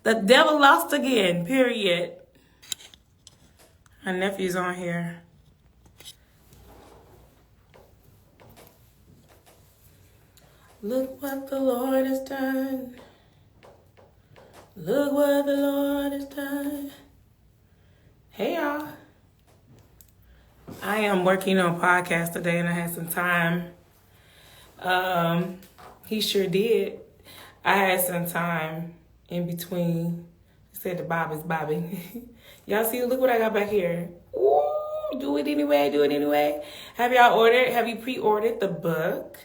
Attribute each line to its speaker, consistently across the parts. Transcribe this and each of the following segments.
Speaker 1: The devil lost again, period. My nephew's on here. Look what the Lord has done. Look what the Lord has done. Hey, y'all. I am working on a podcast today, and I had some time. He sure did. I had some time in between. He said the Bob is bobbing. Y'all see, look what I got back here. Ooh, do it anyway. Have you pre-ordered the book?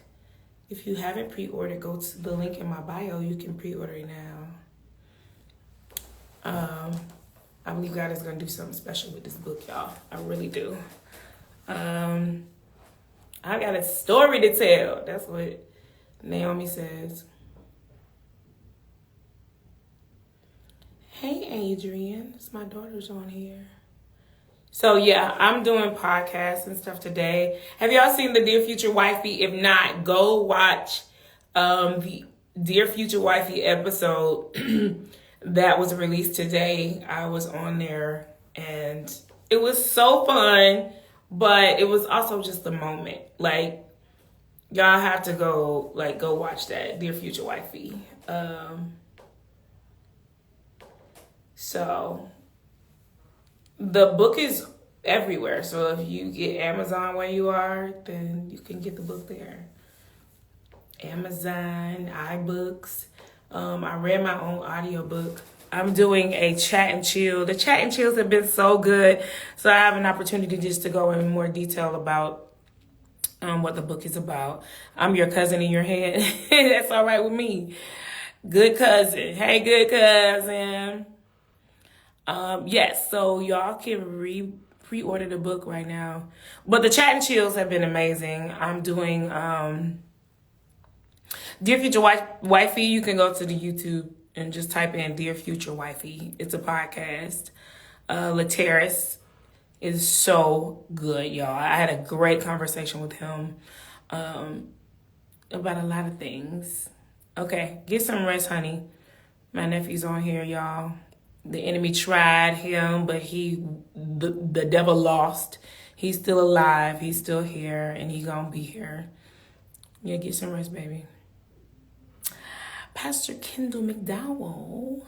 Speaker 1: If you haven't pre-ordered, go to the link in my bio. You can pre-order it now. I believe God is going to do something special with this book, y'all. I really do. I got a story to tell. That's what Naomi says. Hey, Adrian. It's my daughter's on here. So, yeah, I'm doing podcasts and stuff today. Have y'all seen the Dear Future Wifey? If not, go watch the Dear Future Wifey episode that was released today. I was on there, and it was so fun, but it was also just a moment. Like, y'all have to go watch that, Dear Future Wifey. So, the book is everywhere. So if you get Amazon where you are, then you can get the book there. Amazon, iBooks. I read my own audiobook. I'm doing a chat and chill. The chat and chills have been so good. So I have an opportunity just to go in more detail about what the book is about. I'm your cousin in your head. That's all right with me. Good cousin. Hey, good cousin. Yes, so y'all can pre-order the book right now. But the chat and chills have been amazing. I'm doing Dear Future Wifey. You can go to the YouTube and just type in Dear Future Wifey. It's a podcast. Lateris is so good, y'all. I had a great conversation with him about a lot of things. Okay, get some rest, honey. My nephew's on here, y'all. The enemy tried him, but the devil lost. He's still alive. He's still here, and he's gonna be here. Yeah, get some rest, baby. Pastor Kendall McDowell.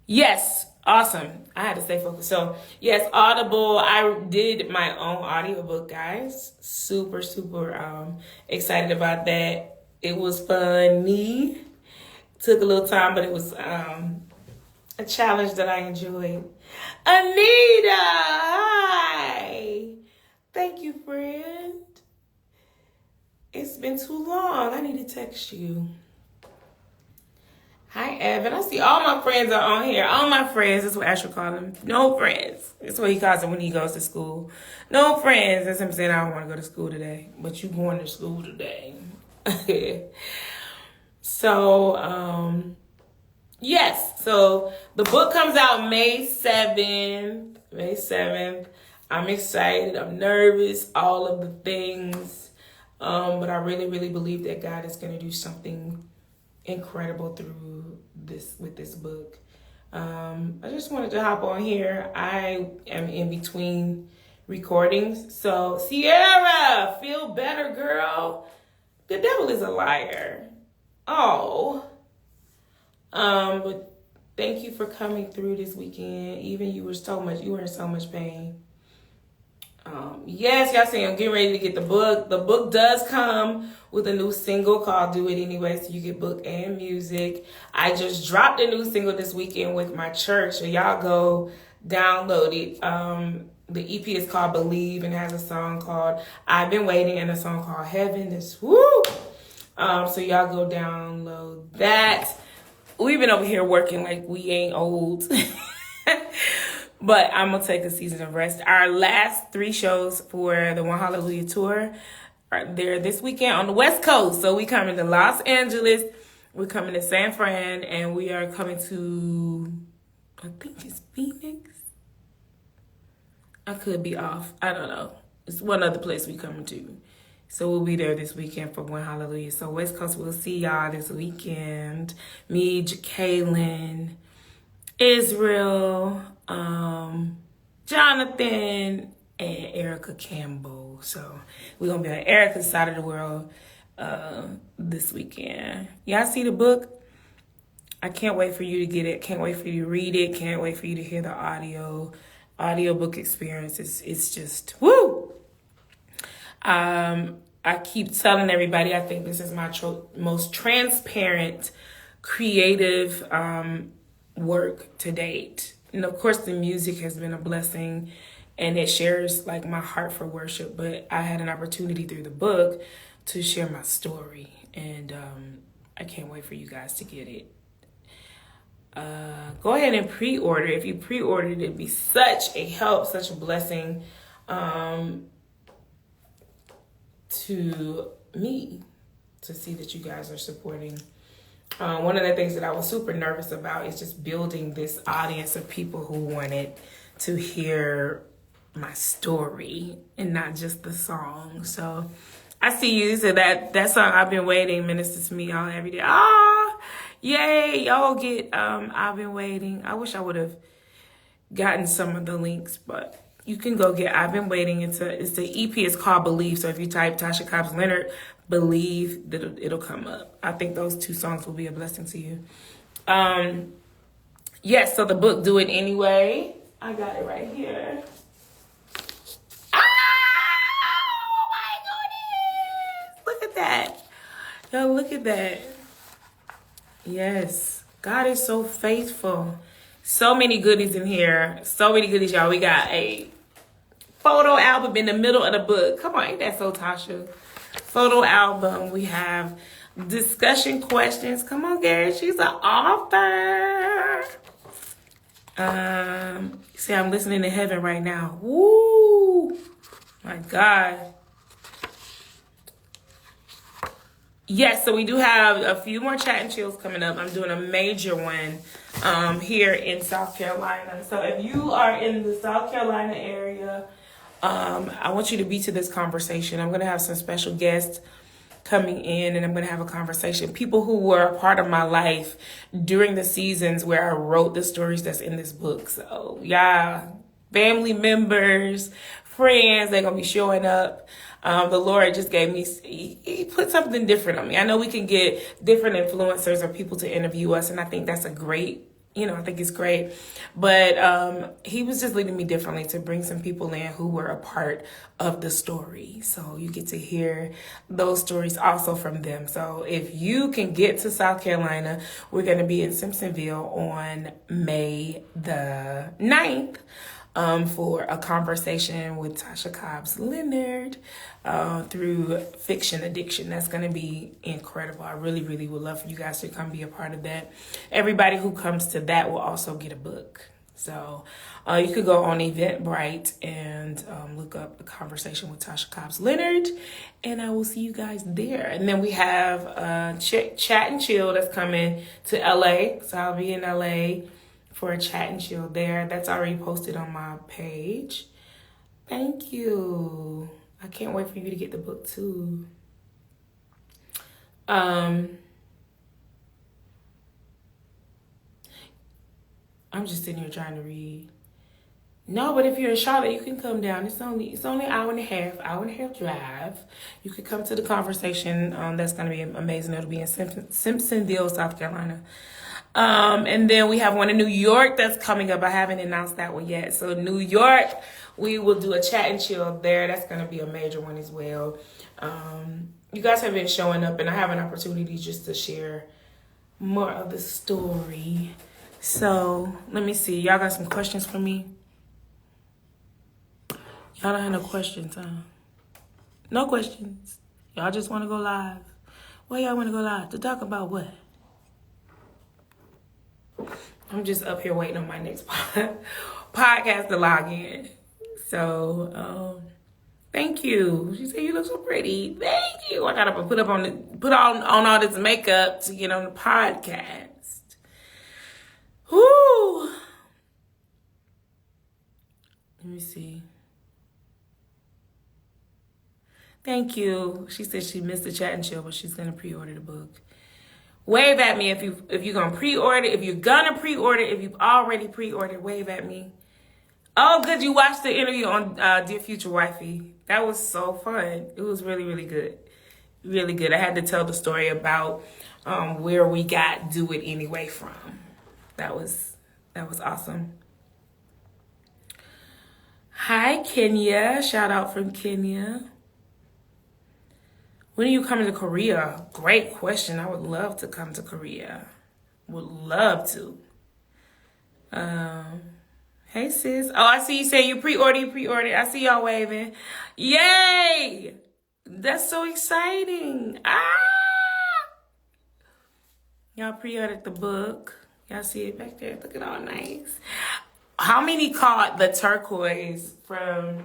Speaker 1: Yes, awesome. I had to stay focused. So, yes, Audible. I did my own audiobook, guys. Super excited about that. It was funny. Took a little time, but it was a challenge that I enjoyed. Anita, hi. Thank you, friend. It's been too long. I need to text you. Hi, Evan. I see all my friends are on here. All my friends. That's what Asher calls them. No friends. That's what he calls them when he goes to school. No friends. That's him saying, I don't want to go to school today. But you going to school today. So, yes. So, the book comes out May 7th. May 7th. I'm excited. I'm nervous. All of the things. But I really believe that God is going to do something incredible with this book. I just wanted to hop on here. I am in between recordings. So, Sierra, feel better, girl. The devil is a liar. Oh. But thank you for coming through this weekend. Even you were in so much pain. Yes, y'all see I'm getting ready to get the book. The book does come with a new single called Do It Anyway, so you get book and music. I just dropped a new single this weekend with my church, so y'all go download it. The EP is called Believe and has a song called I've Been Waiting and a song called Heaven. This woo! So y'all go download that. We've been over here working like we ain't old. But I'm going to take a season of rest. Our last 3 shows for the One Hallelujah Tour are there this weekend on the West Coast. So we coming to Los Angeles. We're coming to San Fran. And we are coming to, I think it's Phoenix. I could be off. I don't know. It's one other place we coming to. So we'll be there this weekend for One Hallelujah. So West Coast, we'll see y'all this weekend. Me, Jakaylin, Israel, Jonathan, and Erica Campbell. So we're going to be on Erica's side of the world this weekend. Y'all see the book? I can't wait for you to get it. Can't wait for you to read it. Can't wait for you to hear the audiobook experience. It's just, woo! I keep telling everybody, I think this is my most transparent, creative work to date. And of course, the music has been a blessing, and it shares like my heart for worship. But I had an opportunity through the book to share my story, and I can't wait for you guys to get it. Go ahead and pre-order. If you pre-ordered, it'd be such a help, such a blessing to me to see that you guys are supporting. One of the things that I was super nervous about is just building this audience of people who wanted to hear my story and not just the song. So I see you. So that song, I've Been Waiting, ministers to me all every day. Oh, yay. Y'all get I've Been Waiting. I wish I would have gotten some of the links, but you can go get I've Been Waiting. It's the EP is called Believe. So if you type Tasha Cobbs Leonard, Believe, it'll come up. I think those two songs will be a blessing to you. Yes, so the book, Do It Anyway. I got it right here. Oh my goodness! Look at that. Yo, look at that. Yes. God is so faithful. So many goodies in here. So many goodies, y'all. We got a photo album in the middle of the book. Come on, ain't that so Tasha? Photo album. We have discussion questions. Come on, Gary. She's an author. See, I'm listening to heaven right now. Woo! My God. Yes, so we do have a few more chat and chills coming up. I'm doing a major one here in South Carolina. So if you are in the South Carolina area, I want you to be to this conversation. I'm going to have some special guests coming in, and I'm going to have a conversation. People who were a part of my life during the seasons where I wrote the stories that's in this book. So, yeah, family members, friends, they're going to be showing up. The Lord just gave me, he put something different on me. I know we can get different influencers or people to interview us, and I think that's a great, I think it's great. But he was just leading me differently to bring some people in who were a part of the story. So you get to hear those stories also from them. So if you can get to South Carolina, we're going to be in Simpsonville on May the 9th. For a conversation with Tasha Cobbs Leonard through Fiction Addiction. That's going to be incredible. I really, really would love for you guys to come be a part of that. Everybody who comes to that will also get a book. So you could go on Eventbrite and look up the conversation with Tasha Cobbs Leonard, and I will see you guys there. And then we have Chat and Chill that's coming to LA. So I'll be in LA for a chat and chill there. That's already posted on my page. Thank you. I can't wait for you to get the book too. I'm just sitting here trying to read. No, but if you're in Charlotte, you can come down. It's only an hour and a half drive. You could come to the conversation. That's going to be amazing. It'll be in Simpsonville, South Carolina. And then we have one in New York that's coming up. I haven't announced that one yet. So New York, we will do a chat and chill there. That's going to be a major one as well. You guys have been showing up, and I have an opportunity just to share more of the story. So let me see. Y'all got some questions for me? Y'all don't have no questions, huh? No questions. Y'all just want to go live. Where y'all want to go live? To talk about what? I'm just up here waiting on my next podcast to log in. So, thank you. She said you look so pretty. Thank you. I gotta put on all this makeup to get on the podcast. Whoo. Let me see. Thank you. She said she missed the chat and chill, but she's gonna pre-order the book. Wave at me if you're gonna pre-order. If you're gonna pre-order, if you've already pre-ordered, wave at me. Oh, good. You watched the interview on Dear Future Wifey. That was so fun. It was really, really good. Really good. I had to tell the story about where we got Do It Anyway from. That was awesome. Hi, Kenya. Shout out from Kenya. When are you coming to Korea? Great question. I would love to come to Korea. Would love to. Hey, sis. Oh, I see you say you pre-ordered. I see y'all waving. Yay! That's so exciting. Y'all pre-ordered the book. Y'all see it back there? Look at all nice. How many caught the turquoise from...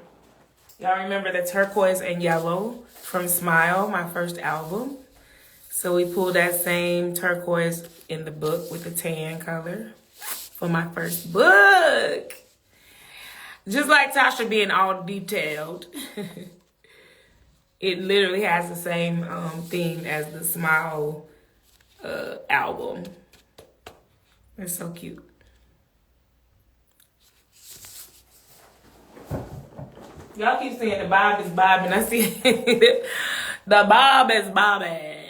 Speaker 1: Y'all remember the turquoise and yellow from Smile, my first album? So we pulled that same turquoise in the book with the tan color for my first book. Just like Tasha being all detailed. It literally has the same theme as the Smile album. It's so cute. Y'all keep saying the bob is bobbing. I see the bob is bobbing.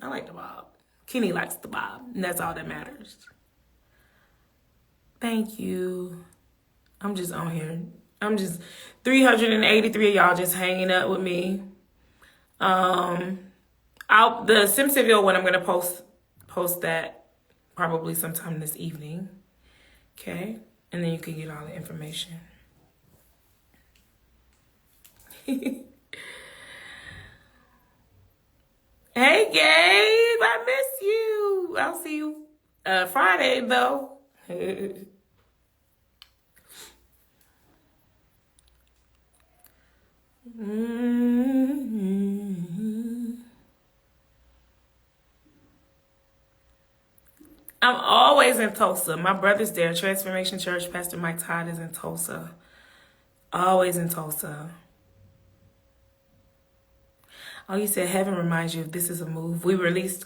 Speaker 1: I like the bob. Kenny likes the bob, and that's all that matters. Thank you. I'm just on here. I'm just 383 of y'all just hanging up with me. The Simpsonville one, I'm gonna post that probably sometime this evening. Okay, and then you can get all the information. Hey, Gabe, I miss you. I'll see you Friday, though. I'm always in Tulsa. My brother's there. Transformation Church, Pastor Mike Todd is in Tulsa. Always in Tulsa. Oh, you said heaven reminds you of This Is a Move. We released,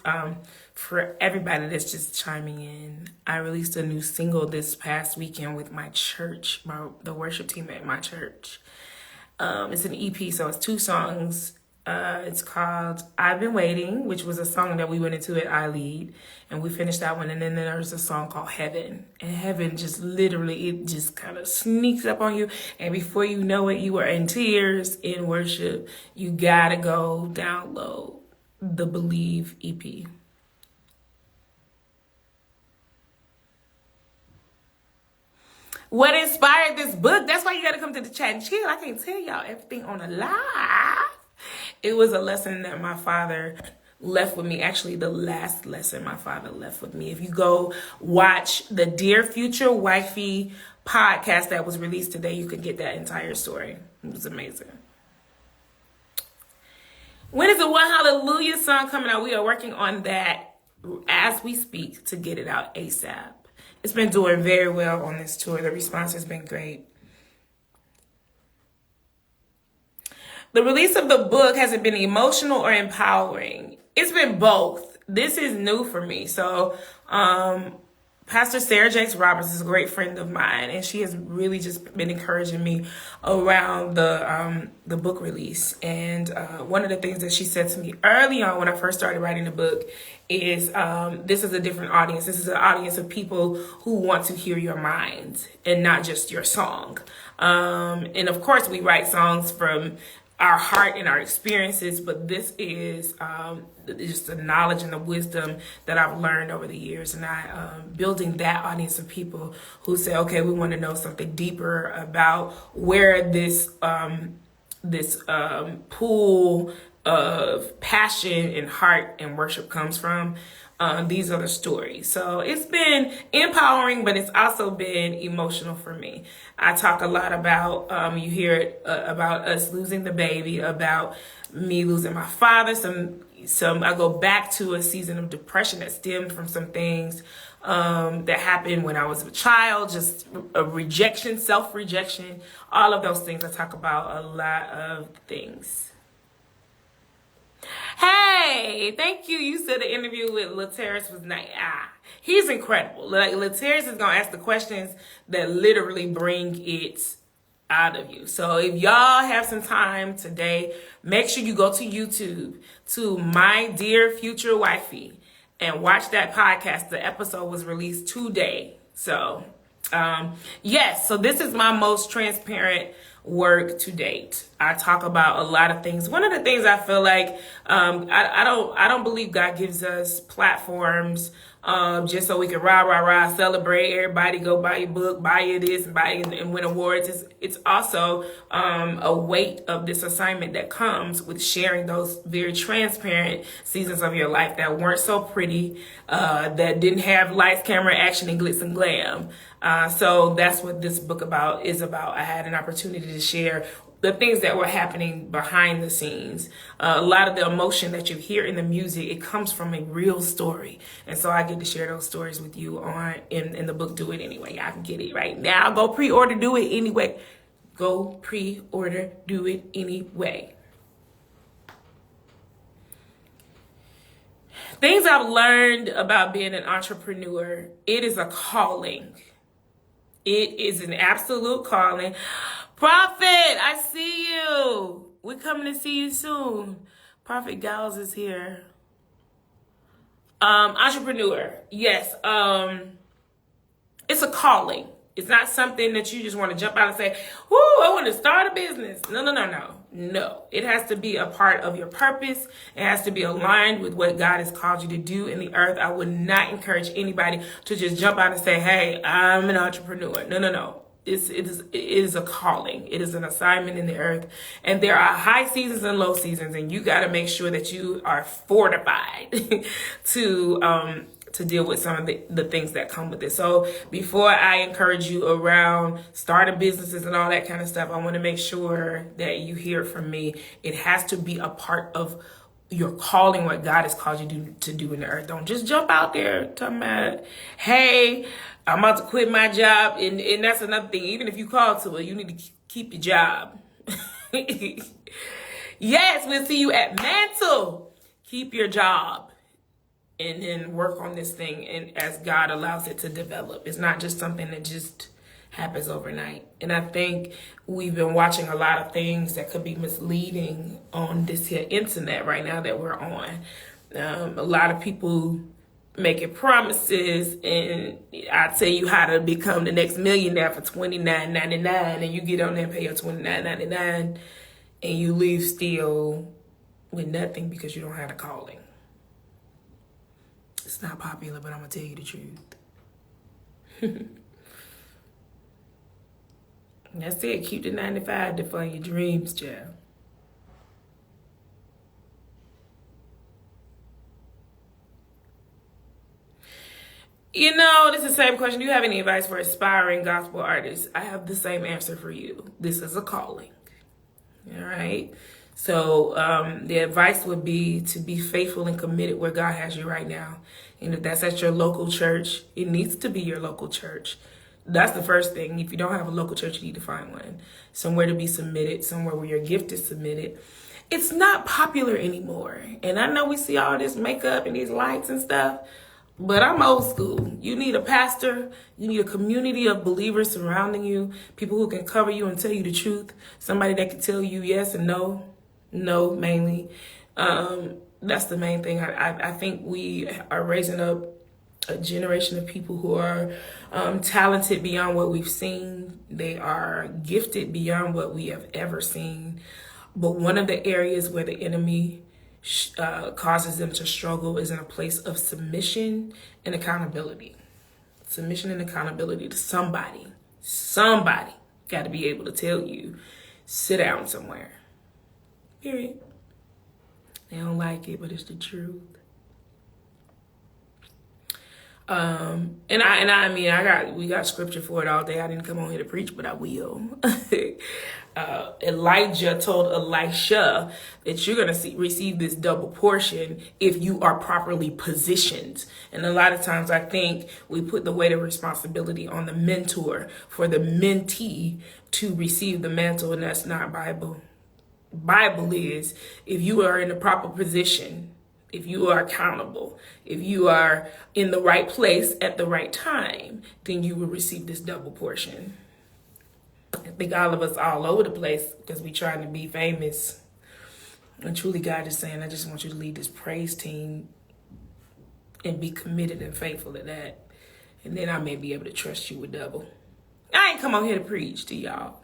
Speaker 1: for everybody that's just chiming in, I released a new single this past weekend with my church, the worship team at my church. It's an EP, so it's 2 songs. It's called I've Been Waiting, which was a song that we went into at I Lead, and we finished that one. And then there's a song called Heaven, and Heaven just literally, it just kind of sneaks up on you, and before you know it, you are in tears in worship. You gotta go download the Believe EP. What inspired this book? That's why you gotta come to the chat and chill. I can't tell y'all everything on a live. It was a lesson that my father left with me. Actually, the last lesson my father left with me. If you go watch the Dear Future Wifey podcast that was released today, you could get that entire story. It was amazing. When is the One Hallelujah song coming out? We are working on that as we speak to get it out ASAP. It's been doing very well on this tour. The response has been great. The release of the book, has it been emotional or empowering? It's been both. This is new for me. So, Pastor Sarah Jakes Roberts is a great friend of mine, and she has really just been encouraging me around the book release. And one of the things that she said to me early on when I first started writing the book is, this is a different audience. This is an audience of people who want to hear your mind and not just your song. And of course, we write songs from our heart and our experiences, but this is just the knowledge and the wisdom that I've learned over the years, and building that audience of people who say, okay, we want to know something deeper about where this pool of passion and heart and worship comes from. These are the stories. So it's been empowering, but it's also been emotional for me. I talk a lot about, you hear it about us losing the baby, about me losing my father. I go back to a season of depression that stemmed from some things that happened when I was a child, just a rejection, self-rejection, all of those things. I talk about a lot of things. Hey, thank you. You said the interview with Laterris was nice. He's incredible. Like, Laterris is gonna ask the questions that literally bring it out of you. So if y'all have some time today, make sure you go to YouTube to My Dear Future Wifey and watch that podcast. The episode was released today. So yes, so this is my most transparent work to date. I talk about a lot of things. One of the things I feel like I don't believe God gives us platforms just so we can rah, celebrate, everybody go buy your book, buy your this, buy it and win awards. It's also a weight of this assignment that comes with sharing those very transparent seasons of your life that weren't so pretty, that didn't have lights, camera, action, and glitz and glam. So that's what this book is about. I had an opportunity to share the things that were happening behind the scenes. A lot of the emotion that you hear in the music, it comes from a real story. And so I get to share those stories with you in the book, Do It Anyway. I can get it right now. Go pre-order, Do It Anyway. Go pre-order, Do It Anyway. Things I've learned about being an entrepreneur, it is a calling. It is an absolute calling. Prophet, I see you. We're coming to see you soon. Prophet Gals is here. Entrepreneur, yes. It's a calling. It's not something that you just want to jump out and say, "Whoo, I want to start a business." No. It has to be a part of your purpose. It has to be aligned with what God has called you to do in the earth. I would not encourage anybody to just jump out and say, "Hey, I'm an entrepreneur." No. It is a calling. It is an assignment in the earth. And there are high seasons and low seasons. And you got to make sure that you are fortified to deal with some of the things that come with it. So before I encourage you around starting businesses and all that kind of stuff, I want to make sure that you hear from me. It has to be a part of your calling, what God has called you to do in the earth. Don't just jump out there talking about, "Hey, I'm about to quit my job." And that's another thing. Even if you call to it, you need to keep your job. Yes, we'll see you at Mantle. Keep your job. And then work on this thing, and as God allows it to develop. It's not just something that just happens overnight. And I think we've been watching a lot of things that could be misleading on this here internet right now that we're on. A lot of people making promises, and I tell you how to become the next millionaire for $29.99, and you get on there and pay your $29.99, and you leave still with nothing because you don't have a calling. It's not popular, but I'm going to tell you the truth. That's it. Keep the 9 to 5 to fund your dreams, child. You know, this is the same question. Do you have any advice for aspiring gospel artists? I have the same answer for you. This is a calling. All right? So the advice would be to be faithful and committed where God has you right now. And if that's at your local church, it needs to be your local church. That's the first thing. If you don't have a local church, you need to find one. Somewhere to be submitted, somewhere where your gift is submitted. It's not popular anymore. And I know we see all this makeup and these lights and stuff, but I'm old school. You need a pastor. You need a community of believers surrounding you, people who can cover you and tell you the truth, somebody that can tell you yes and no. No, mainly. That's the main thing. I think we are raising up a generation of people who are talented beyond what we've seen. They are gifted beyond what we have ever seen. But one of the areas where the enemy causes them to struggle is in a place of submission and accountability. Submission and accountability to somebody. Somebody got to be able to tell you, sit down somewhere. Period. They don't like it, but it's the truth. We got scripture for it all day. I didn't come on here to preach, but I will. Elijah told Elisha that you're going to receive this double portion if you are properly positioned. And a lot of times I think we put the weight of responsibility on the mentor for the mentee to receive the mantle, and that's not Bible. Bible is, if you are in the proper position, if you are accountable, if you are in the right place at the right time, then you will receive this double portion. I think all of us all over the place because we trying to be famous. And truly God is saying, I just want you to lead this praise team and be committed and faithful to that. And then I may be able to trust you with double. I ain't come on here to preach to y'all,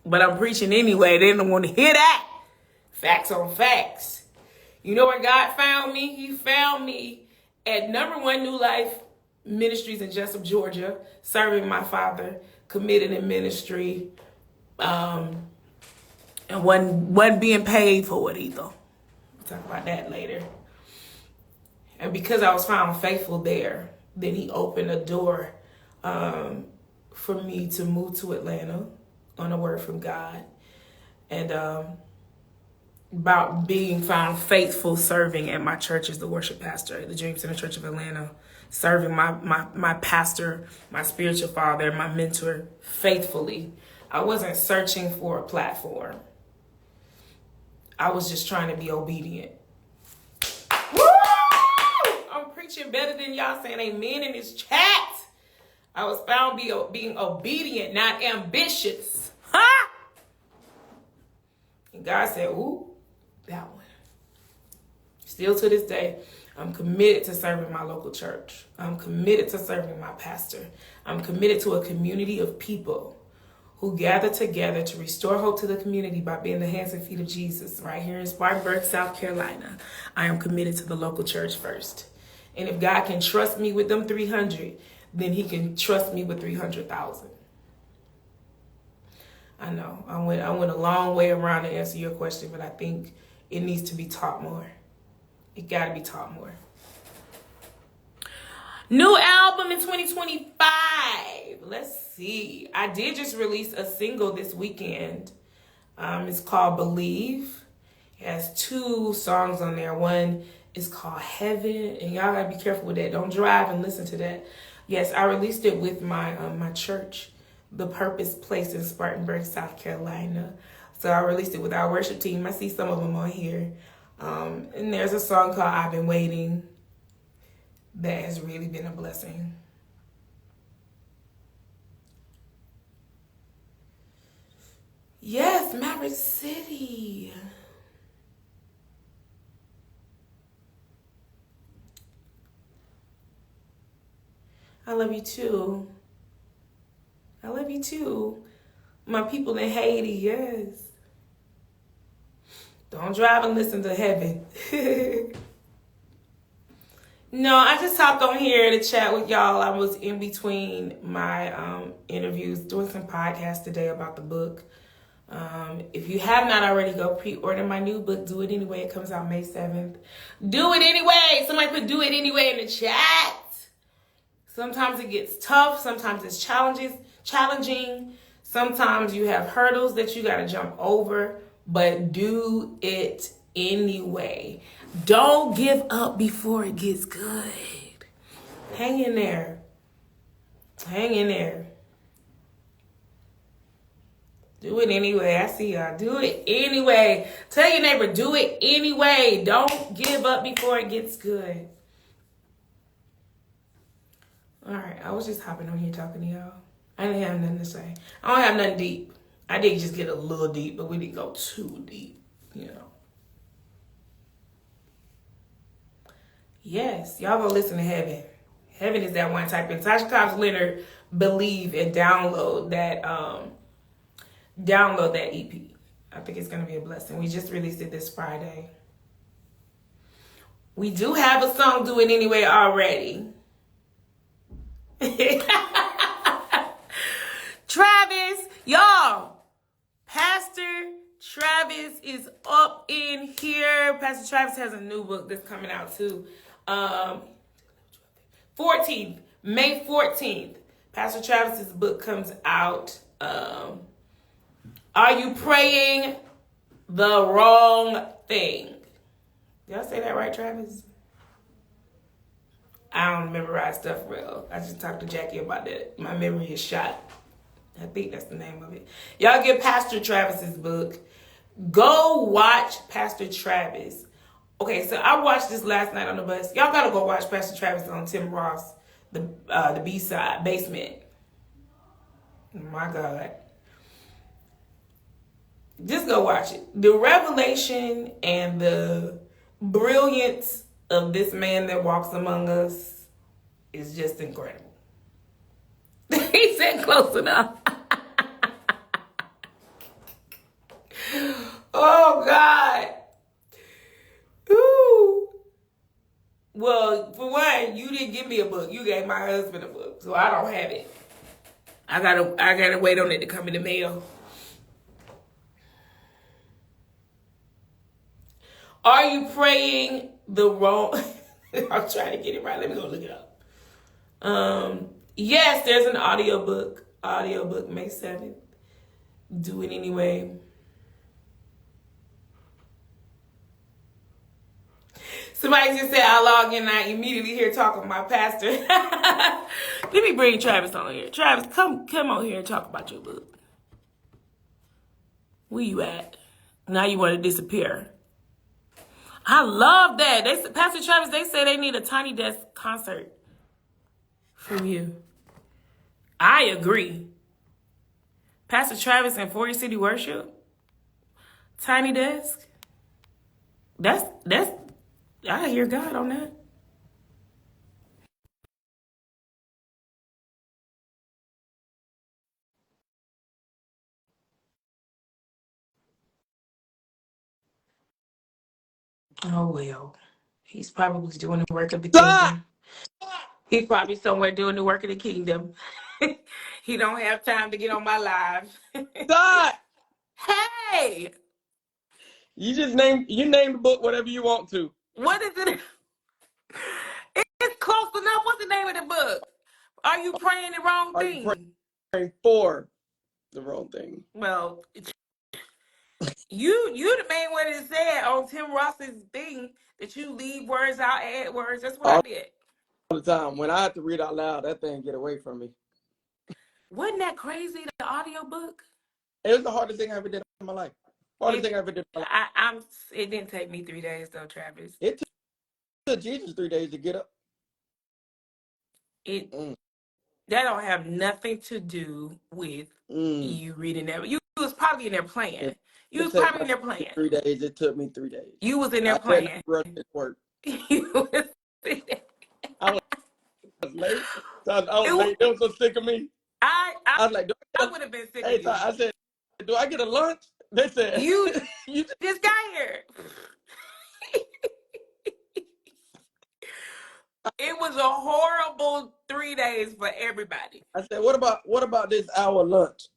Speaker 1: but I'm preaching anyway. They don't want to hear that. Facts on facts. You know where God found me? He found me at #1 New Life Ministries in Jessup, Georgia, serving my Father, committed in ministry, and wasn't being paid for it either. We'll talk about that later. And because I was found faithful there, then he opened a door for me to move to Atlanta on a word from God. And about being found faithful serving at my church as the worship pastor at the Dream Center Church of Atlanta, serving my pastor, my spiritual father, my mentor faithfully. I wasn't searching for a platform. I was just trying to be obedient. Woo! I'm preaching better than y'all saying amen in this chat. I was found being obedient, not ambitious. Huh? And God said, ooh, that one. Still to this day, I'm committed to serving my local church. I'm committed to serving my pastor. I'm committed to a community of people who gather together to restore hope to the community by being the hands and feet of Jesus right here in Spartanburg, South Carolina. I am committed to the local church first. And if God can trust me with them 300, then he can trust me with 300,000. I know I went a long way around to answer your question, but I think it needs to be taught more. It got to be taught more. New album in 2025. Let's see. I did just release a single this weekend. It's called Believe. It has 2 songs on there. One is called Heaven, and y'all gotta be careful with that. Don't drive and listen to that. Yes, I released it with my my church, The Purpose Place in Spartanburg, South Carolina. So I released it with our worship team. I see some of them on here. And there's a song called I've Been Waiting that has really been a blessing. Yes, Maverick City. I love you too. I love you too. My people in Haiti, yes. Don't drive and listen to Heaven. No, I just hopped on here to chat with y'all. I was in between my interviews, doing some podcasts today about the book. If you have not already, go pre-order my new book, Do It Anyway. It comes out May 7th. Do it anyway. Somebody put do it anyway in the chat. Sometimes it gets tough. Sometimes it's challenging. Sometimes you have hurdles that you got to jump over, but do it anyway. Don't give up before it gets good. Hang in there. Hang in there. Do it anyway. I see y'all. Do it anyway. Tell your neighbor, do it anyway. Don't give up before it gets good. All right, I was just hopping on here talking to y'all. I didn't have nothing to say. I don't have nothing deep. I did just get a little deep, but we didn't go too deep, you know. Yes, y'all go listen to Heaven. Heaven is that one. Type in Tasha Cobbs Leonard, Believe, and download that EP. I think it's gonna be a blessing. We just released it this Friday. We do have a song, Do It Anyway, already. Travis, y'all, Pastor Travis is up in here. Pastor Travis has a new book that's coming out too. 14th, May 14th. Pastor Travis's book comes out. Are you praying the wrong thing? Did I say that right, Travis? I don't memorize stuff well. I just talked to Jackie about that. My memory is shot. I think that's the name of it. Y'all get Pastor Travis's book. Go watch Pastor Travis. Okay, so I watched this last night on the bus. Y'all gotta go watch Pastor Travis on Tim Ross, the B side basement. My God, just go watch it. The revelation and the brilliance of this man that walks among us is just incredible. He said close enough. Oh God. Ooh. Well, for one, you didn't give me a book. You gave my husband a book, so I don't have it. I gotta wait on it to come in the mail. Are you praying the wrong? I'm trying to get it right. Let me go look it up. Yes, there's an audiobook. Audiobook May 7th. Do it anyway. Somebody just said I log in and I immediately hear talking to my pastor. Let me bring Travis on here. Travis, come on here and talk about your book. Where you at? Now you want to disappear. I love that. Pastor Travis, they say they need a Tiny Desk concert from you. I agree. Pastor Travis and 40 City Worship. Tiny Desk. That's I hear God on that. Oh well. He's probably doing the work of the
Speaker 2: Stop!
Speaker 1: kingdom. He's probably somewhere doing the work of the kingdom. He don't have time to get on my live.
Speaker 2: Stop!
Speaker 1: Hey,
Speaker 2: You name the book whatever you want to.
Speaker 1: what is it? It's close enough. What's the name of the book? Are you praying the wrong
Speaker 2: Are you
Speaker 1: thing?
Speaker 2: praying for the wrong thing?
Speaker 1: Well, you the main one that said on Tim Ross's thing that you leave words out, add words. That's what I
Speaker 2: All
Speaker 1: did.
Speaker 2: the time. When I have to read out loud, that thing get away from me.
Speaker 1: Wasn't that crazy? The audiobook?
Speaker 2: It was the hardest thing I ever did in my life. Hardest thing I ever did in my life.
Speaker 1: It didn't take me 3 days though, Travis.
Speaker 2: It took Jesus 3 days to get up.
Speaker 1: It That don't have nothing to do with you reading that. You was probably in there playing. You
Speaker 2: It
Speaker 1: was
Speaker 2: took
Speaker 1: probably in
Speaker 2: my
Speaker 1: there playing.
Speaker 2: 3 days. It took me 3 days.
Speaker 1: You was in there
Speaker 2: I did not
Speaker 1: playing.
Speaker 2: rush this work.
Speaker 1: You was in there.
Speaker 2: I was late. So I was
Speaker 1: It was,
Speaker 2: late. They were so sick of me.
Speaker 1: I
Speaker 2: I was like,
Speaker 1: I would have been sick of
Speaker 2: hey, so
Speaker 1: you.
Speaker 2: I said, do I get a lunch? They said,
Speaker 1: You
Speaker 2: you
Speaker 1: just got here. It was a horrible 3 days for everybody.
Speaker 2: I said, what about this hour lunch?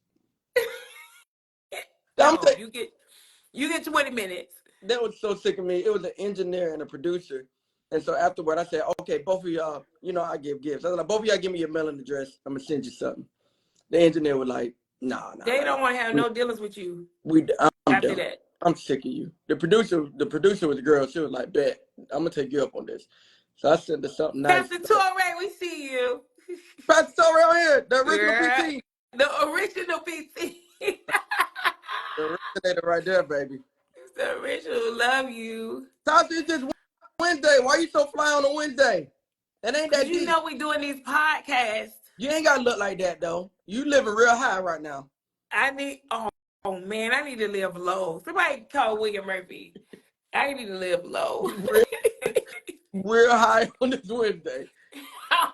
Speaker 2: I'm
Speaker 1: No,
Speaker 2: saying,
Speaker 1: you get 20 minutes.
Speaker 2: that was so sick of me. It was an engineer and a producer. And so afterward, I said, okay, both of y'all, I give gifts. I was like, both of y'all give me your mailing address. I'm going to send you something. The engineer was like, nah.
Speaker 1: They
Speaker 2: Like,
Speaker 1: don't want to have no dealings with you
Speaker 2: I'm
Speaker 1: after
Speaker 2: done.
Speaker 1: that.
Speaker 2: I'm sick of you. The producer was a girl. She was like, bet, I'm going to take you up on this. So I sent her something nice.
Speaker 1: Pastor Torre, we see you.
Speaker 2: Pastor around here, the original
Speaker 1: Yeah,
Speaker 2: PT.
Speaker 1: the original PT.
Speaker 2: The originator right there, baby.
Speaker 1: It's the original. Love you.
Speaker 2: Tasha, it's just Wednesday. Why you so fly on a Wednesday? That ain't
Speaker 1: Because
Speaker 2: that
Speaker 1: you
Speaker 2: deep.
Speaker 1: know we doing these podcasts.
Speaker 2: You ain't gotta look like that though. You living real high right now.
Speaker 1: Oh man, I need to live low. Somebody call William Murphy. I need to live low.
Speaker 2: Real high on this Wednesday.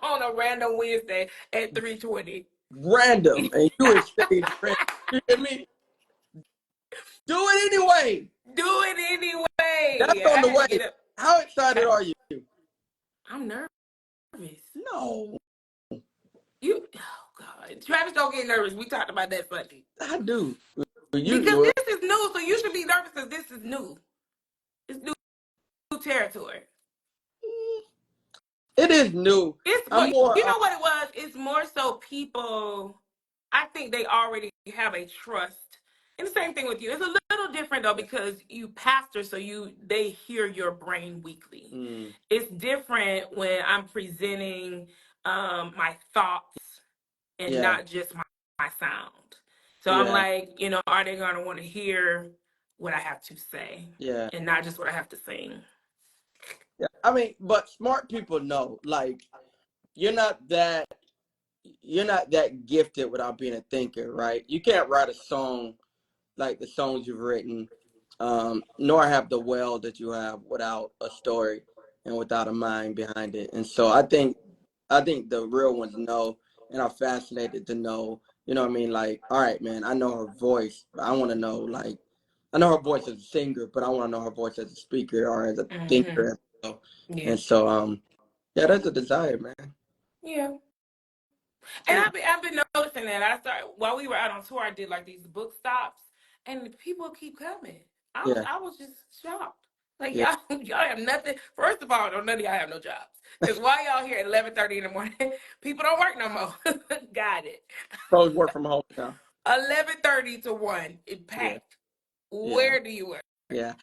Speaker 1: On a random Wednesday at 3:20.
Speaker 2: Random. And you would stay random. You hear me? Do it anyway.
Speaker 1: Do it anyway.
Speaker 2: That's on
Speaker 1: I
Speaker 2: the
Speaker 1: got to
Speaker 2: way.
Speaker 1: get up.
Speaker 2: How excited are you?
Speaker 1: I'm nervous.
Speaker 2: No,
Speaker 1: Oh God. Travis don't get nervous. We talked about that Sunday.
Speaker 2: I do.
Speaker 1: Because this is new, so you should be nervous because this is new. It's new territory.
Speaker 2: It is new.
Speaker 1: It's
Speaker 2: I'm
Speaker 1: more,
Speaker 2: more.
Speaker 1: you know what it was? It's more so people, I think they already have a trust. And the same thing with you. It's a little different though because you pastor, so they hear your brain weekly. It's different when I'm presenting my thoughts and
Speaker 2: Yeah.
Speaker 1: not just my sound. So I'm
Speaker 2: Yeah.
Speaker 1: like, are they gonna want to hear what I have to say,
Speaker 2: Yeah.
Speaker 1: and not just what I have to sing.
Speaker 2: Yeah. I mean, but smart people know, like, you're not that you're not that gifted without being a thinker, right? You can't write a song like the songs you've written, nor have the well that you have without a story and without a mind behind it. And so I think the real ones know and are fascinated to know, you know what I mean? Like, all right, man, I know her voice, but I want to know, like, I know her voice as a singer, but I want to know her voice as a speaker or as a
Speaker 1: Mm-hmm.
Speaker 2: thinker as well.
Speaker 1: Yeah.
Speaker 2: And so, yeah, that's a desire, man.
Speaker 1: Yeah. And
Speaker 2: Yeah.
Speaker 1: I've been noticing that. I started while we were out on tour. I did like these book stops, and people keep coming.
Speaker 2: Yeah.
Speaker 1: I was just shocked. Like
Speaker 2: Yeah.
Speaker 1: y'all have nothing. First of all, none of y'all have no jobs. Cause why y'all here at 11:30 in the morning? People don't work no more. Got it.
Speaker 2: Pros work from home now.
Speaker 1: 11:30 to 1. It
Speaker 2: Yeah.
Speaker 1: packed.
Speaker 2: Yeah.
Speaker 1: Where do you work?
Speaker 2: Yeah.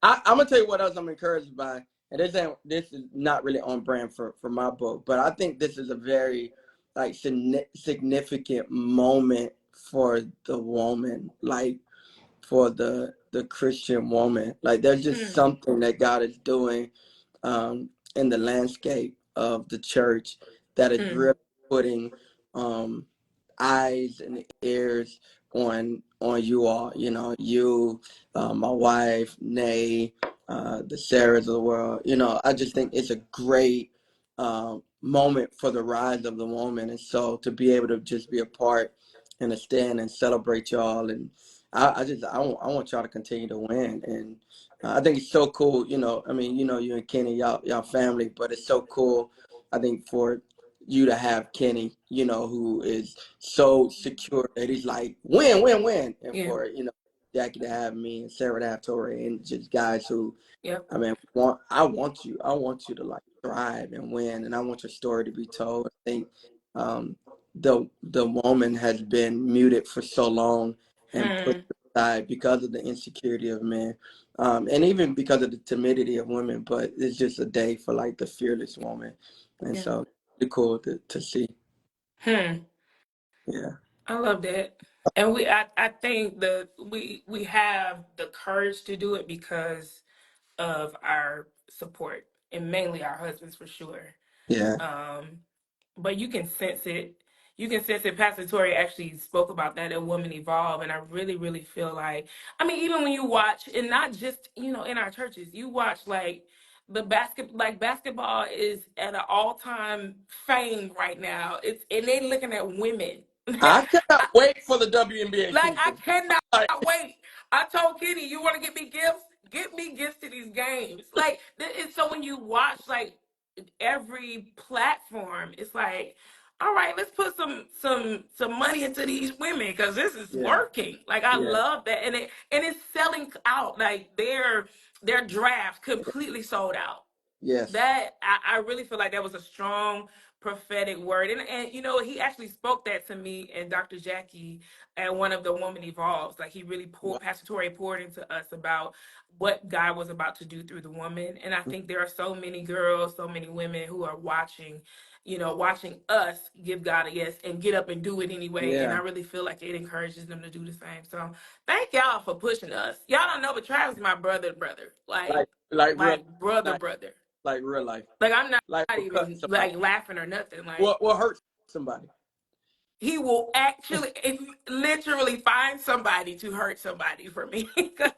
Speaker 2: I'm gonna tell you what else I'm encouraged by, and this is not really on brand for my book, but I think this is a very like significant moment for the woman, like for the Christian woman. Like there's just
Speaker 1: Hmm.
Speaker 2: something that God is doing in the landscape of the church that is
Speaker 1: Hmm.
Speaker 2: really putting um, eyes and ears on you all. You know, you, my wife, Nay, the Sarahs of the world. You know, I just think it's a great moment for the rise of the woman, and so to be able to just be a part and to stand and celebrate y'all and I want y'all to continue to win, and I think it's so cool. You know, I mean, you know, you and Kenny, y'all family, but it's so cool. I think for you to have Kenny, you know, who is so secure that he's like win, win, win, and
Speaker 1: Yeah.
Speaker 2: for Jackie to have me and Sarah to have Torrey and just guys who,
Speaker 1: Yep.
Speaker 2: I mean, I want you to like thrive and win, and I want your story to be told. I think um, the woman has been muted for so long and pushed
Speaker 1: Hmm.
Speaker 2: aside because of the insecurity of men, and even because of the timidity of women. But it's just a day for like the fearless woman, and
Speaker 1: Yeah.
Speaker 2: so it's cool to see.
Speaker 1: Hmm.
Speaker 2: Yeah,
Speaker 1: I love that. And I think we have the courage to do it because of our support and mainly our husbands for sure.
Speaker 2: yeah,
Speaker 1: Um, but you can sense it. You can sense it. Pastor Tori actually spoke about that in Woman Evolve, and I really, really feel like, I mean, even when you watch, and not just in our churches, you watch like basketball is at an all-time fame right now. It's and they looking at women.
Speaker 2: I cannot wait for the WNBA
Speaker 1: Like I
Speaker 2: season.
Speaker 1: cannot
Speaker 2: Like,
Speaker 1: wait. I told Kitty, you want to get me gifts? Get me gifts to these games. Like, and so when you watch like every platform, it's like, all right, let's put some money into these women because this is
Speaker 2: yeah,
Speaker 1: working. Like I
Speaker 2: yeah,
Speaker 1: love that, and it's selling out. Like their draft completely sold out.
Speaker 2: yes,
Speaker 1: That I really feel like that was a strong prophetic word, and he actually spoke that to me and Dr. Jackie at one of the Woman Evolves. Like he really
Speaker 2: wow,
Speaker 1: poured, Pastor Tori poured into us about what God was about to do through the woman. And I think there are so many girls, so many women who are watching, watching us give God a yes and get up and do it anyway. And I
Speaker 2: yeah,
Speaker 1: really feel like it encourages them to do the same. So thank y'all for pushing us. Y'all don't know, but Travis is my brother,
Speaker 2: like real
Speaker 1: like brother,
Speaker 2: life,
Speaker 1: brother.
Speaker 2: like real life,
Speaker 1: Like I'm not,
Speaker 2: like
Speaker 1: not
Speaker 2: will cut
Speaker 1: even
Speaker 2: somebody.
Speaker 1: like laughing or nothing. Like
Speaker 2: Will hurt somebody.
Speaker 1: he will actually, literally find somebody to hurt somebody for me,
Speaker 2: You
Speaker 1: because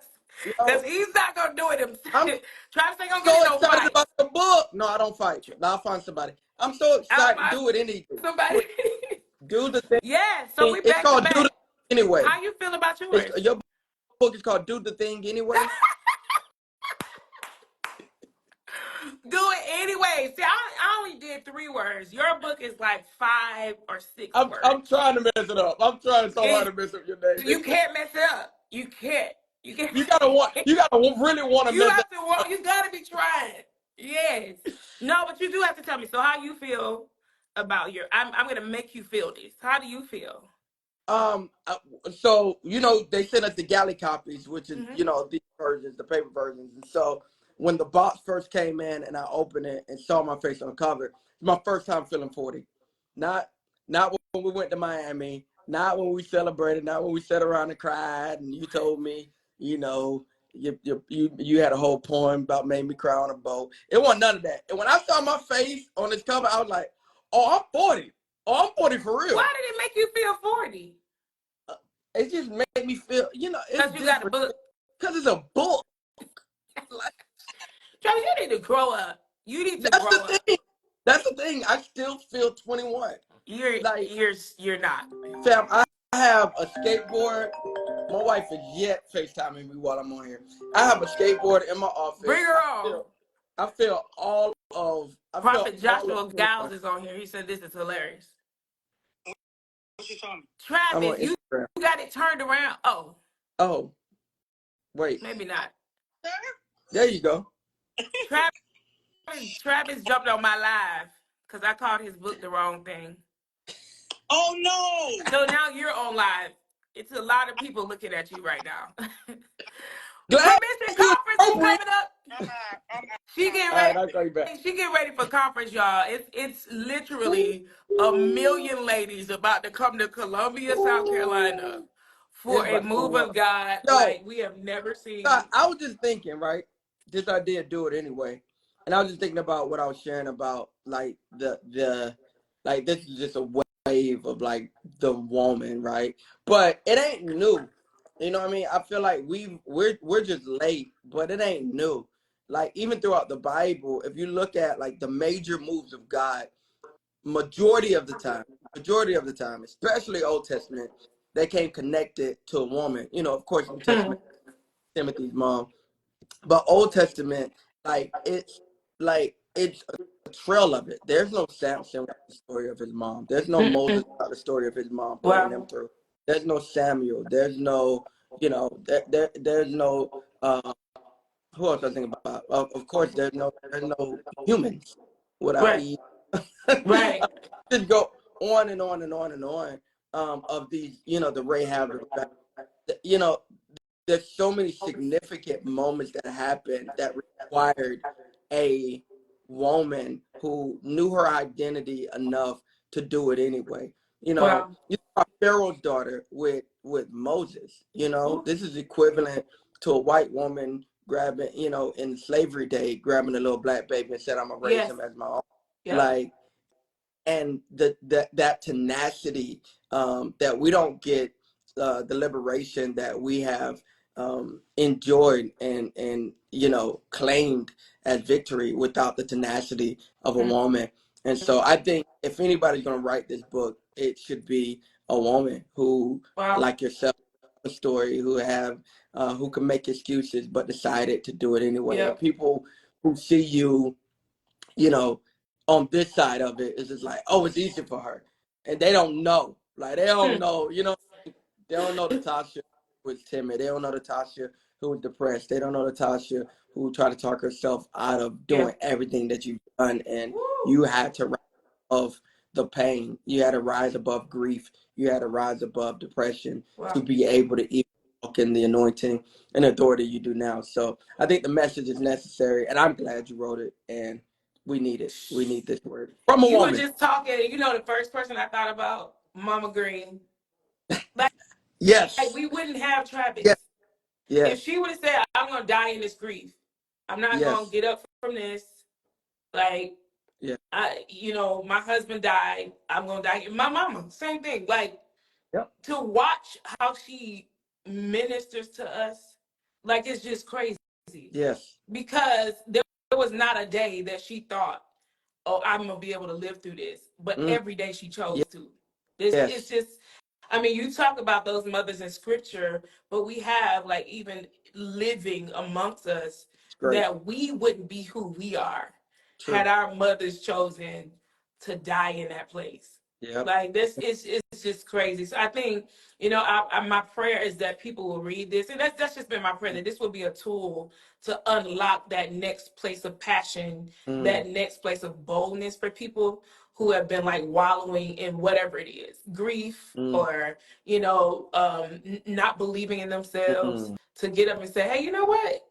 Speaker 2: know,
Speaker 1: he's not gonna do it
Speaker 2: I'm
Speaker 1: himself. Travis ain't gonna get in
Speaker 2: so
Speaker 1: no
Speaker 2: excited
Speaker 1: fight.
Speaker 2: about the book. No, I don't fight. No, I'll find somebody. I'm so
Speaker 1: I'll
Speaker 2: excited.
Speaker 1: find
Speaker 2: Do it anyway.
Speaker 1: somebody.
Speaker 2: Do the thing.
Speaker 1: Yeah, so we
Speaker 2: It's
Speaker 1: back to
Speaker 2: called Do the
Speaker 1: back.
Speaker 2: Thing Anyway.
Speaker 1: How you feel about
Speaker 2: It's
Speaker 1: yours?
Speaker 2: your book is called Do the Thing Anyway.
Speaker 1: Do it anyway. See, I only did 3 words. Your book is like 5 or 6
Speaker 2: I'm
Speaker 1: words.
Speaker 2: trying to mess it up. I'm trying so hard
Speaker 1: It,
Speaker 2: to mess up your name.
Speaker 1: you can't mess it up. You can't. You can't.
Speaker 2: You gotta really want to
Speaker 1: You
Speaker 2: mess it
Speaker 1: have to walk. You gotta be trying. Yes. No, but you do have to tell me. So, how you feel about your? I'm gonna make you feel this. How do you feel?
Speaker 2: So they sent us the galley copies, which is
Speaker 1: Hmm.
Speaker 2: these versions, the paper versions. And so when the box first came in and I opened it and saw my face on the cover, it's my first time feeling 40. Not when we went to Miami, not when we celebrated, not when we sat around and cried and you told me you know, you had a whole poem about made me cry on a boat. It wasn't none of that. And when I saw my face on this cover, I was like, oh, I'm 40. Oh, I'm 40 for real.
Speaker 1: Why did it make you feel 40?
Speaker 2: It just made me feel, it's
Speaker 1: Because you got a
Speaker 2: different.
Speaker 1: book.
Speaker 2: Because it's a book. Like,
Speaker 1: Travis, you need to grow up. You need to
Speaker 2: that's
Speaker 1: grow
Speaker 2: the
Speaker 1: up.
Speaker 2: thing. That's the thing. I still feel 21.
Speaker 1: You're
Speaker 2: Like,
Speaker 1: you're you're not.
Speaker 2: fam, I have a skateboard. My wife is yet FaceTiming me while I'm on here. I have a skateboard in my
Speaker 1: Bring
Speaker 2: office.
Speaker 1: her on.
Speaker 2: I feel all of
Speaker 1: Prophet Joshua
Speaker 2: 21.
Speaker 1: Giles is on here. He said this is hilarious.
Speaker 2: I'm on
Speaker 1: Travis, you
Speaker 2: Instagram.
Speaker 1: got it turned around. Oh,
Speaker 2: Oh, wait.
Speaker 1: maybe not.
Speaker 2: There you go.
Speaker 1: Travis jumped on my live because I called his book the wrong thing.
Speaker 3: Oh no!
Speaker 1: So now you're on live. It's a lot of people looking at you right now.
Speaker 2: Glad
Speaker 1: Permission
Speaker 2: you
Speaker 1: conference is
Speaker 2: appropriate.
Speaker 1: coming up. She getting
Speaker 2: All right,
Speaker 1: ready.
Speaker 2: I'll call you back.
Speaker 1: She getting ready for conference, y'all. It's literally a million ladies about to come to Columbia, South Carolina
Speaker 2: It's
Speaker 1: for a
Speaker 2: about to
Speaker 1: move
Speaker 2: go
Speaker 1: of
Speaker 2: up.
Speaker 1: God
Speaker 2: Yo,
Speaker 1: like we have never
Speaker 2: God,
Speaker 1: seen.
Speaker 2: I was just thinking, right? Just I did do it anyway, and I was just thinking about what I was sharing about, like the like this is just a wave of like the woman, right? But it ain't new. You know what I mean? I feel like we're just late, but it ain't new. Like even throughout the Bible, if you look at like the major moves of God, majority of the time, especially Old Testament, they came connected to a woman. Of course, New Testament, Timothy's mom. But Old Testament, it's a trail of it. There's no Samson without the story of his mom. There's no Moses without the story of his mom putting him
Speaker 1: Well,
Speaker 2: through. There's no Samuel. There's no, there's no who else I think about? Of course, there's no humans without
Speaker 1: right,
Speaker 2: Eve.
Speaker 1: right.
Speaker 2: Just go on and on and on and on of these, the Rahab, the Rebecca, you know, there's so many significant moments that happened that required a woman who knew her identity enough to do it anyway.
Speaker 1: Well,
Speaker 2: You saw Pharaoh's daughter with Moses. This is equivalent to a white woman grabbing, in slavery day, grabbing a little black baby and said, "I'm gonna raise
Speaker 1: yes,
Speaker 2: him as my own."
Speaker 1: yep.
Speaker 2: Like, and that tenacity that we don't get, the liberation that we have enjoyed and claimed as victory without the tenacity of a woman. And so I think if anybody's going to write this book, it should be a woman who,
Speaker 1: Well,
Speaker 2: like yourself, a story, who can make excuses but decided to do it anyway. And
Speaker 1: yep.
Speaker 2: people who see you, you know, on this side of it is just like, oh, it's easy for her. And they don't know. Like, they don't know, they don't know the Tasha who was timid. They don't know the Tasha who was depressed. They don't know the Tasha who tried to talk herself out of
Speaker 1: Yeah.
Speaker 2: doing everything that you've done. And
Speaker 1: Woo.
Speaker 2: you had to rise above the pain. You had to rise above grief. You had to rise above depression to
Speaker 1: Wow.
Speaker 2: be able to even walk in the anointing and authority you do now. So I think the message is necessary. And I'm glad you wrote it. And we need it. We need this word from a
Speaker 1: You were
Speaker 2: woman.
Speaker 1: just talking, the first person I thought about, Mama Greene. Like
Speaker 2: Yes.
Speaker 1: we wouldn't have Travis
Speaker 2: Yes.
Speaker 1: if
Speaker 2: Yes.
Speaker 1: she would have said, "I'm gonna die in this grief. I'm not gonna
Speaker 2: Yes.
Speaker 1: get up from this." Like
Speaker 2: Yeah.
Speaker 1: my husband died. I'm gonna die. My mama, same thing. Like
Speaker 2: Yep.
Speaker 1: to watch how she ministers to us, like it's just crazy.
Speaker 2: Yes.
Speaker 1: Because there was not a day that she thought, "Oh, I'm gonna be able to live through this," but
Speaker 2: Mm.
Speaker 1: every day she chose
Speaker 2: Yes.
Speaker 1: to. It's
Speaker 2: Yes.
Speaker 1: just, I mean, you talk about those mothers in scripture, but we have like even living amongst us
Speaker 2: It's great.
Speaker 1: that we wouldn't be who we are had
Speaker 2: True.
Speaker 1: our mothers chosen to die in that place.
Speaker 2: Yep.
Speaker 1: Like this is it's just crazy. So I think, my prayer is that people will read this, and that's just been my prayer, that this will be a tool to unlock that next place of passion,
Speaker 2: Mm.
Speaker 1: that next place of boldness for people who have been like wallowing in whatever it is, grief
Speaker 2: Mm.
Speaker 1: or not believing in themselves,
Speaker 2: Mm.
Speaker 1: to get up and say, "Hey, you know what?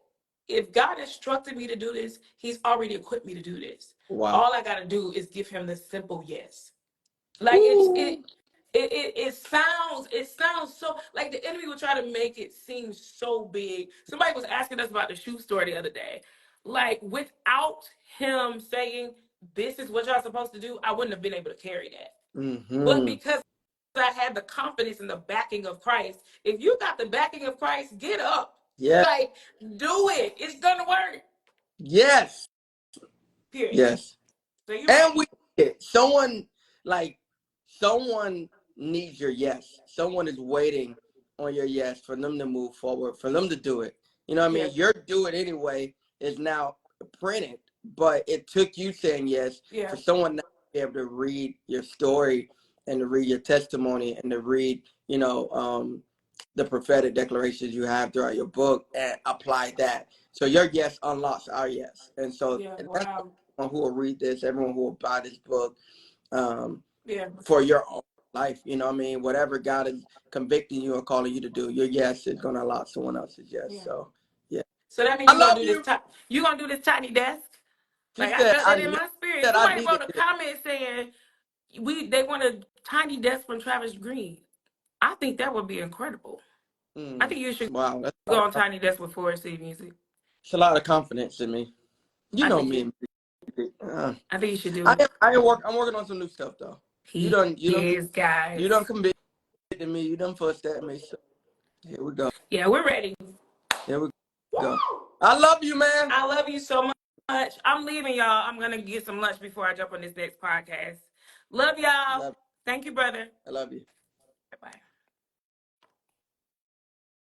Speaker 1: If God instructed me to do this, He's already equipped me to do this.
Speaker 2: Wow.
Speaker 1: All I got to do is give Him the simple yes." Like
Speaker 2: Ooh.
Speaker 1: it sounds so like like the enemy will try to make it seem so big. Somebody was asking us about the shoe store the other day. Like, without him saying, this is what y'all supposed to do, I wouldn't have been able to carry that.
Speaker 2: Mm-hmm.
Speaker 1: But because I had the confidence and the backing of Christ, if you got the backing of Christ, get up.
Speaker 2: Yeah.
Speaker 1: Like, do it. It's gonna work.
Speaker 2: Yes.
Speaker 1: Period.
Speaker 2: Yes.
Speaker 1: So you're
Speaker 2: And
Speaker 1: right.
Speaker 2: someone needs your yes. Someone is waiting on your yes for them to move forward, for them to do it. You know what I mean?
Speaker 1: Yes.
Speaker 2: Your do it anyway is now printed, but it took you saying yes
Speaker 1: Yeah.
Speaker 2: for someone now to be able to read your story and to read your testimony and to read, the prophetic declarations you have throughout your book and apply that. So your yes unlocks our yes. And so
Speaker 1: Yeah.
Speaker 2: that's
Speaker 1: Wow.
Speaker 2: everyone who will read this, everyone who will buy this book,
Speaker 1: Yeah.
Speaker 2: for your own life. You know what I mean? Whatever God is convicting you or calling you to do, your yes is going to unlock someone else's yes.
Speaker 1: Yeah.
Speaker 2: So, yeah.
Speaker 1: So that means
Speaker 2: I love you.
Speaker 1: You gonna do this tiny desk?
Speaker 2: She
Speaker 1: Like, I
Speaker 2: said,
Speaker 1: felt that in my spirit.
Speaker 2: said I
Speaker 1: Somebody
Speaker 2: needed
Speaker 1: wrote a
Speaker 2: this.
Speaker 1: comment saying they want a tiny desk from Travis Greene. I think that would be incredible. I think you should
Speaker 2: Wow.
Speaker 1: go on Tiny Desk with Forest City Music.
Speaker 2: It's a lot of confidence in me. You know me.
Speaker 1: I think you should do it.
Speaker 2: I'm working on some new stuff though. You done convicted me. You done fussed at me. So here we go.
Speaker 1: Yeah, we're ready.
Speaker 2: Here we go. I love you, man.
Speaker 1: I love you so much. I'm leaving, y'all. I'm gonna get some lunch before I jump on this next podcast. Love y'all. Thank you, brother.
Speaker 2: I love you.